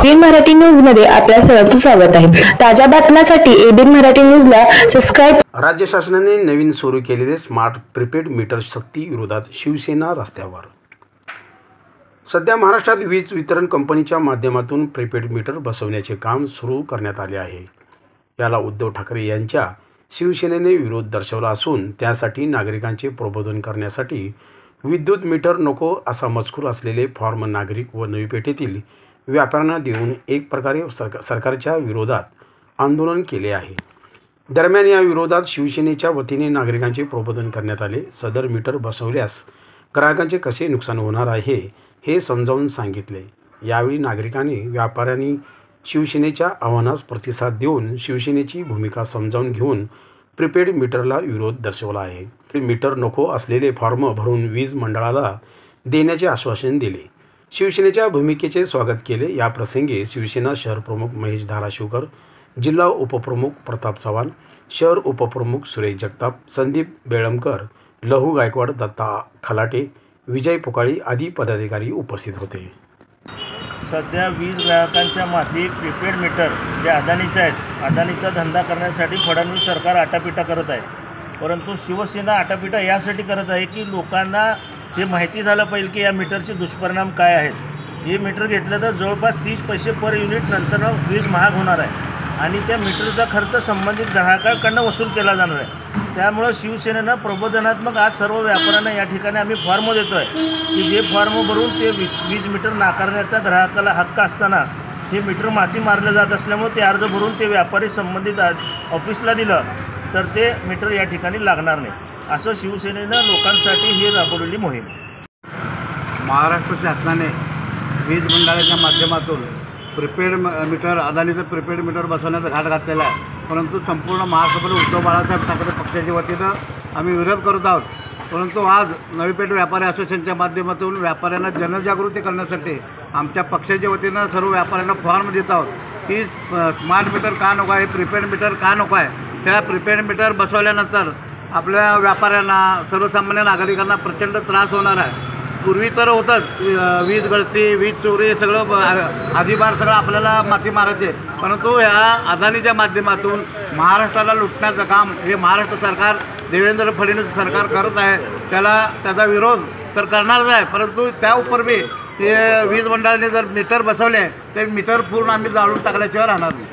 ABN Marathi news मध्ये आपल्या सर्वांचं स्वागत आहे। ताज्या बातम्यांसाठी एबीएन मराठी न्यूजला सबस्क्राइब। राज्य शासनाने नवीन सुरू केलेले स्मार्ट प्रीपेड मीटर सक्ती विरोधात शिवसेना रस्त्यावर। सध्या महाराष्ट्रात वीज वितरण कंपनीच्या माध्यमातून प्रीपेड मीटर बसवण्याचे काम सुरू करण्यात आले आहे। याला उद्धव ठाकरे यांच्या शिवसेनेने विरोध दर्शवला असून त्यासाठी नागरिकांचे प्रबोधन करण्यासाठी विद्युत मीटर नको असा मजकूर असलेले फॉर्म नागरिक व नवी पेठेतील व्यापाऱ्यांना देऊन एक प्रकारे सरकारच्या विरोधात आंदोलन केले आहे। दरम्यान या विरोधात शिवसेनेच्या वतीने नागरिकांचे प्रबोधन करण्यात आले। सदर मीटर बसवल्यास ग्राहकांचे कसे नुकसान होणार आहे हे समजावून सांगितले। यावेळी नागरिकांनी व्यापाऱ्यांनी शिवसेनेच्या आव्हानास प्रतिसाद देऊन शिवसेनेची भूमिका समजावून घेऊन प्रीपेड मीटरला विरोध दर्शवला आहे। मीटर नको असलेले फॉर्म भरून वीज मंडळाला देण्याचे आश्वासन दिले। शिवसेनेच्या भूमिकेचे स्वागत केले। या प्रसंगी शिवसेना शहर प्रमुख महेश धाराशिवकर, जिल्हा उपप्रमुख प्रताप चव्हाण, शहर उपप्रमुख सुरेश जगताप, संदीप बेळमकर, लहू गायकवाड, दत्ता खलाटे, विजय पुकाळी आदी पदाधिकारी उपस्थित होते। सध्या वीज ग्राहकांच्या माथी प्रीपेड मीटर जे अदानीचे आहेत, अदानीचा धंदा करण्यासाठी फडणवीस सरकार आटापिटा करत आहे। परंतु शिवसेना आटापिटा यासाठी करत आहे की लोकांना हे माहिती झालं पाहिजे की या मीटरचे दुष्परिणाम काय आहेत। हे मीटर घेतलं तर जवळपास 30 पैसे पर युनिट नंतर वीज महाग होणार आहे आणि त्या मीटरचा खर्च संबंधित ग्राहकांकडून वसूल केला जाणार आहे। त्यामुळे शिवसेनेनं प्रबोधनात्मक आज सर्व व्यापाऱ्यांना या ठिकाणी आम्ही फॉर्म देतो आहे की जे फॉर्म भरून ते वीज मीटर नाकारण्याचा ग्राहकाला हक्क असताना हे मीटर माती मारलं जात असल्यामुळे ते अर्ज भरून ते व्यापारी संबंधित ऑफिसला दिलं तर ते मीटर या ठिकाणी लागणार नाही, असं शिवसेनेनं लोकांसाठी ही राबवलेली मोहीम। महाराष्ट्र शासनाने वीज मंडळाच्या माध्यमातून प्रीपेड मीटर अदानीचं प्रीपेड मीटर बसवण्याचा घाट घातलेला आहे। परंतु संपूर्ण महाराष्ट्रभर उद्धव बाळासाहेब ठाकरे पक्षाच्या वतीनं आम्ही विरोध करत आहोत। परंतु आज नवी पेठ व्यापारी असोसिएशनच्या माध्यमातून व्यापाऱ्यांना जनजागृती करण्यासाठी आमच्या पक्षाच्या वतीनं सर्व व्यापाऱ्यांना फॉर्म देत आहोत की स्मार्ट मीटर का नको आहे, प्रीपेड मीटर का नको आहे। त्या प्रीपेड मीटर बसवल्यानंतर आपल्या व्यापाऱ्यांना सर्वसामान्य नागरिकांना प्रचंड त्रास होणार आहे। पूर्वी तर होतंच वीज गळती, वीज चोरी सगळं अधिभार सगळं आपल्याला माती मारायचे, परंतु या अदानीच्या माध्यमातून महाराष्ट्राला लुटण्याचं काम हे महाराष्ट्र सरकार देवेंद्र फडणवीस सरकार करत आहे। त्याचा विरोध तर करणारच आहे, परंतु त्या उपर बी वीज मंडळाने जर मीटर बसवले ते मीटर पूर्ण आम्ही जाळून टाकल्याशिवाय राहणार नाही।